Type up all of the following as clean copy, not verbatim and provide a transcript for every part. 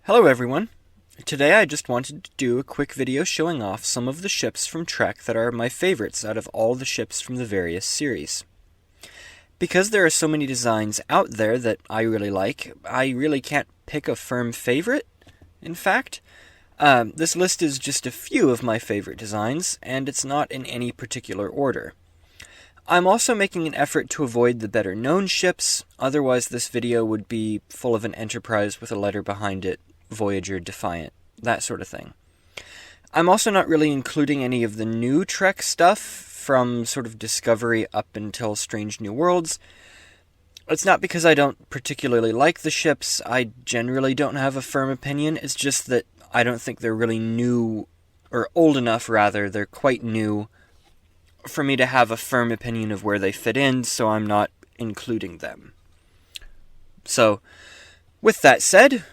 Hello everyone! Today I just wanted to do a quick video showing off some of the ships from Trek that are my favorites out of all the ships from the various series. Because there are so many designs out there that I really like, I really can't pick a firm favorite, in fact. This list is just a few of my favorite designs, and it's not in any particular order. I'm also making an effort to avoid the better-known ships, otherwise this video would be full of an Enterprise with a letter behind it, Voyager, Defiant, that sort of thing. I'm also not really including any of the new Trek stuff from sort of Discovery up until Strange New Worlds. It's not because I don't particularly like the ships, I generally don't have a firm opinion, it's just that I don't think they're really new, or old enough rather, they're quite new for me to have a firm opinion of where they fit in, so I'm not including them. So, with that said,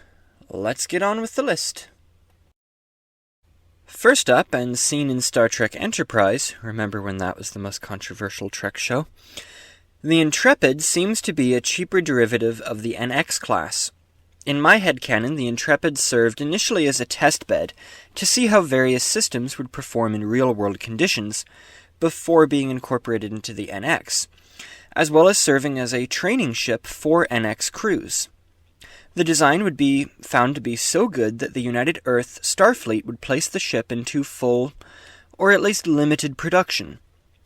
let's get on with the list. First up, and seen in Star Trek Enterprise, remember when that was the most controversial Trek show, the Intrepid seems to be a cheaper derivative of the NX class. In my headcanon, the Intrepid served initially as a test bed to see how various systems would perform in real-world conditions before being incorporated into the NX, as well as serving as a training ship for NX crews. The design would be found to be so good that the United Earth Starfleet would place the ship into full, or at least limited production,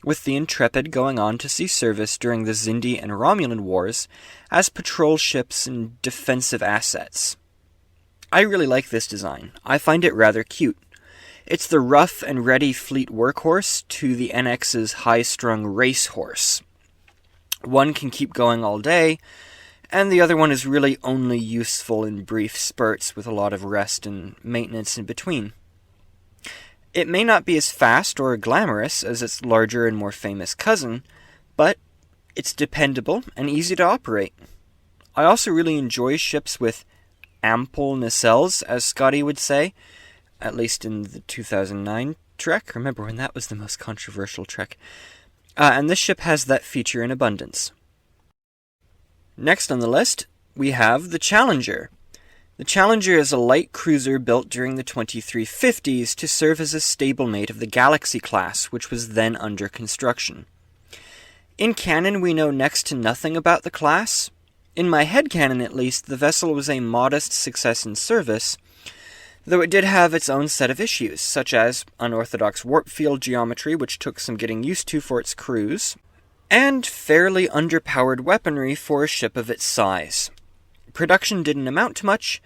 with the Intrepid going on to see service during the Xindi and Romulan Wars as patrol ships and defensive assets. I really like this design. I find it rather cute. It's the rough and ready fleet workhorse to the NX's high-strung racehorse. One can keep going all day, and the other one is really only useful in brief spurts with a lot of rest and maintenance in between. It may not be as fast or glamorous as its larger and more famous cousin, but it's dependable and easy to operate. I also really enjoy ships with ample nacelles, as Scotty would say, at least in the 2009 Trek. Remember when that was the most controversial Trek? And this ship has that feature in abundance. Next on the list, we have the Challenger. The Challenger is a light cruiser built during the 2350s to serve as a stablemate of the Galaxy class, which was then under construction. In canon, we know next to nothing about the class. In my headcanon, at least, the vessel was a modest success in service, though it did have its own set of issues, such as unorthodox warp field geometry, which took some getting used to for its crews, and fairly underpowered weaponry for a ship of its size. Production didn't amount to much,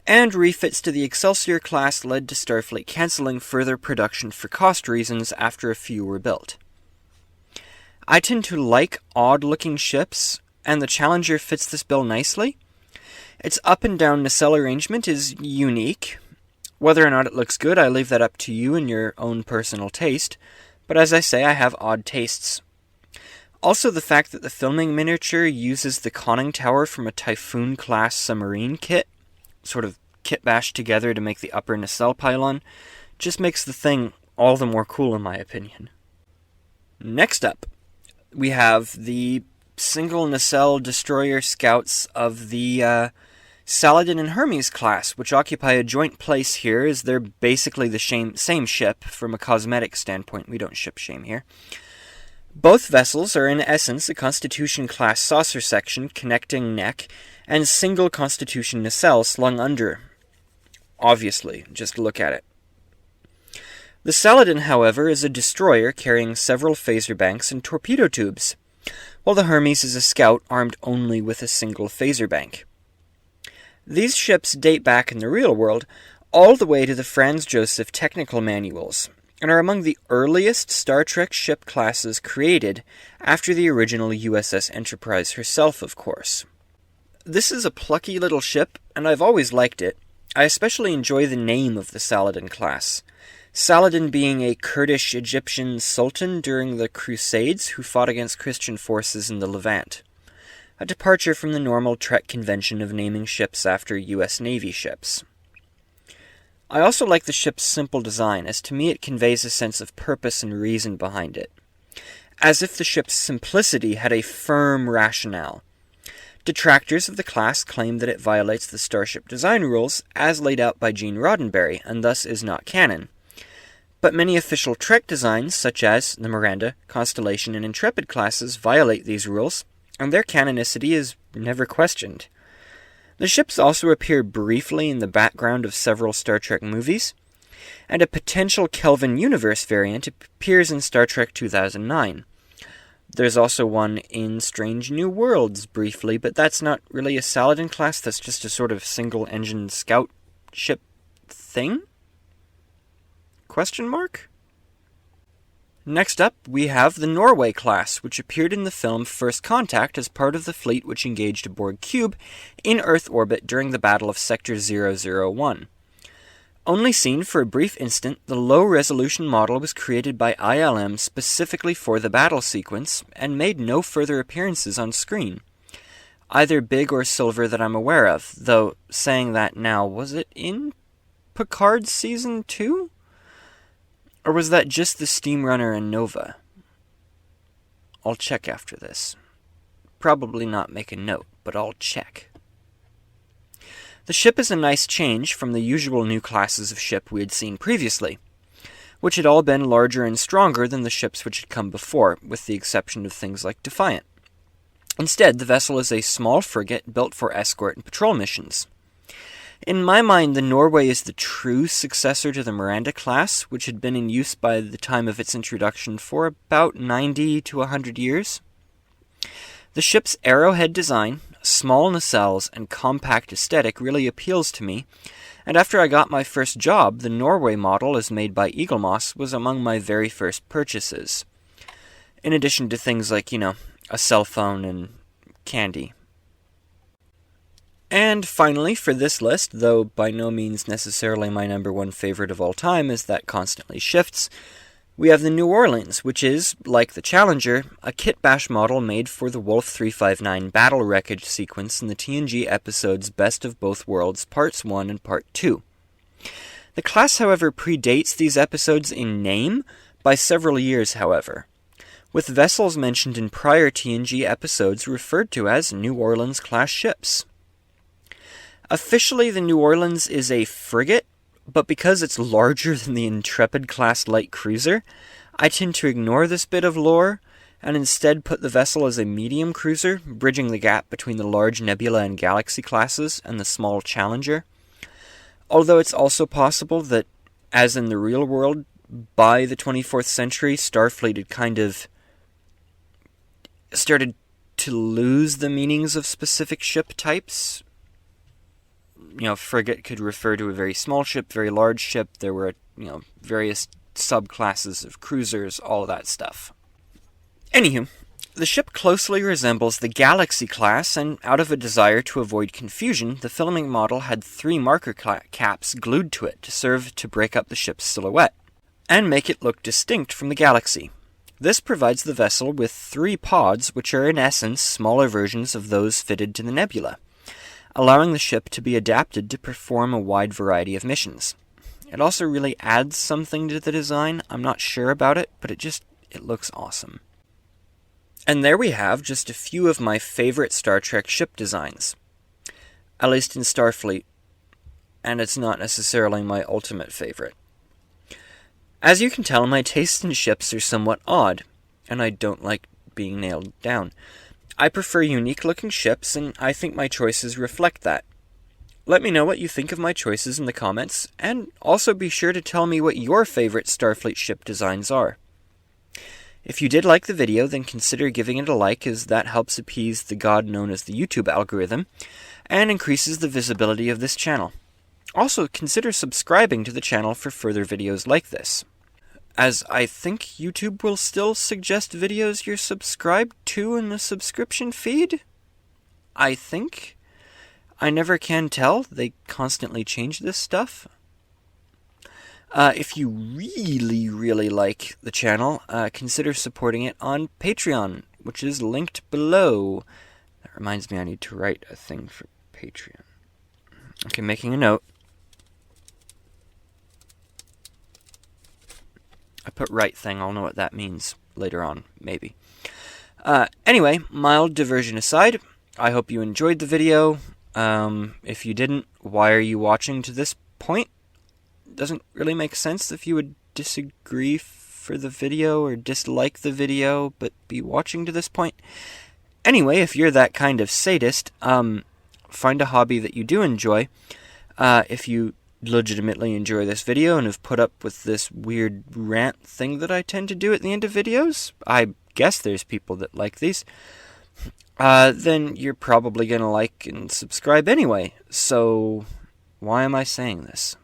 and refits to the Excelsior class led to Starfleet cancelling further production for cost reasons after a few were built. I tend to like odd-looking ships, and the Challenger fits this bill nicely. Its up and down nacelle arrangement is unique. Whether or not it looks good, I leave that up to you and your own personal taste, but as I say, I have odd tastes. Also, the fact that the filming miniature uses the conning tower from a Typhoon-class submarine kit, sort of kit-bashed together to make the upper nacelle pylon, just makes the thing all the more cool in my opinion. Next up, we have the single nacelle destroyer scouts of the Saladin and Hermes class, which occupy a joint place here as they're basically the same ship from a cosmetic standpoint. We don't ship shame here. Both vessels are in essence a Constitution-class saucer section connecting neck and single Constitution nacelle slung under. Obviously, just look at it. The Saladin, however, is a destroyer carrying several phaser banks and torpedo tubes, while the Hermes is a scout armed only with a single phaser bank. These ships date back in the real world all the way to the Franz Joseph technical manuals, and are among the earliest Star Trek ship classes created after the original USS Enterprise herself, of course. This is a plucky little ship, and I've always liked it. I especially enjoy the name of the Saladin class, Saladin being a Kurdish Egyptian sultan during the Crusades who fought against Christian forces in the Levant, a departure from the normal Trek convention of naming ships after U.S. Navy ships. I also like the ship's simple design, as to me it conveys a sense of purpose and reason behind it, as if the ship's simplicity had a firm rationale. Detractors of the class claim that it violates the Starship design rules as laid out by Gene Roddenberry, and thus is not canon. But many official Trek designs, such as the Miranda, Constellation, and Intrepid classes, violate these rules, and their canonicity is never questioned. The ships also appear briefly in the background of several Star Trek movies, and a potential Kelvin Universe variant appears in Star Trek 2009. There's also one in Strange New Worlds briefly, but that's not really a Saladin class, that's just a sort of single-engine scout ship thing? Question mark? Next up, we have the Norway class, which appeared in the film First Contact as part of the fleet which engaged aboard Cube in Earth orbit during the Battle of Sector 001. Only seen for a brief instant, the low-resolution model was created by ILM specifically for the battle sequence, and made no further appearances on screen. Either big or silver that I'm aware of, though saying that now, was it in Picard Season 2? Or was that just the Steamrunner and Nova? I'll check after this. Probably not make a note, but I'll check. The ship is a nice change from the usual new classes of ship we had seen previously, which had all been larger and stronger than the ships which had come before, with the exception of things like Defiant. Instead, the vessel is a small frigate built for escort and patrol missions. In my mind, the Norway is the true successor to the Miranda class, which had been in use by the time of its introduction for about 90 to 100 years. The ship's arrowhead design, small nacelles, and compact aesthetic really appeals to me, and after I got my first job, the Norway model, as made by Eaglemoss, was among my very first purchases. In addition to things like, a cell phone and candy. And finally, for this list, though by no means necessarily my number one favorite of all time, as that constantly shifts, we have the New Orleans, which is, like the Challenger, a kit bash model made for the Wolf 359 battle wreckage sequence in the TNG episodes Best of Both Worlds Parts 1 and Part 2. The class, however, predates these episodes in name by several years, however, with vessels mentioned in prior TNG episodes referred to as New Orleans-class ships. Officially, the New Orleans is a frigate, but because it's larger than the Intrepid-class light cruiser, I tend to ignore this bit of lore, and instead put the vessel as a medium cruiser, bridging the gap between the large Nebula and Galaxy classes and the small Challenger. Although it's also possible that, as in the real world, by the 24th century, Starfleet had kind of started to lose the meanings of specific ship types. Frigate could refer to a very small ship, very large ship. There were, various subclasses of cruisers, all of that stuff. Anywho, the ship closely resembles the Galaxy class, and out of a desire to avoid confusion, the filming model had 3 marker caps glued to it to serve to break up the ship's silhouette, and make it look distinct from the Galaxy. This provides the vessel with 3 pods, which are in essence smaller versions of those fitted to the Nebula, allowing the ship to be adapted to perform a wide variety of missions. It also really adds something to the design. I'm not sure about it, but it looks awesome. And there we have just a few of my favorite Star Trek ship designs. At least in Starfleet. And it's not necessarily my ultimate favorite. As you can tell, my tastes in ships are somewhat odd, and I don't like being nailed down. I prefer unique-looking ships, and I think my choices reflect that. Let me know what you think of my choices in the comments, and also be sure to tell me what your favorite Starfleet ship designs are. If you did like the video, then consider giving it a like, as that helps appease the god known as the YouTube algorithm, and increases the visibility of this channel. Also, consider subscribing to the channel for further videos like this, as I think YouTube will still suggest videos you're subscribed to in the subscription feed? I think. I never can tell. They constantly change this stuff. If you really, really like the channel, consider supporting it on Patreon, which is linked below. That reminds me I need to write a thing for Patreon. Okay, making a note. I put right thing, I'll know what that means later on, maybe. Anyway, mild diversion aside, I hope you enjoyed the video. If you didn't, why are you watching to this point? Doesn't really make sense if you would disagree for the video or dislike the video, but be watching to this point. Anyway, if you're that kind of sadist, find a hobby that you do enjoy. If you legitimately enjoy this video and have put up with this weird rant thing that I tend to do at the end of videos, I guess there's people that like these, then you're probably going to like and subscribe anyway. So, why am I saying this?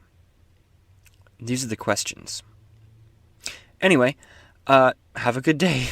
These are the questions. Anyway, have a good day.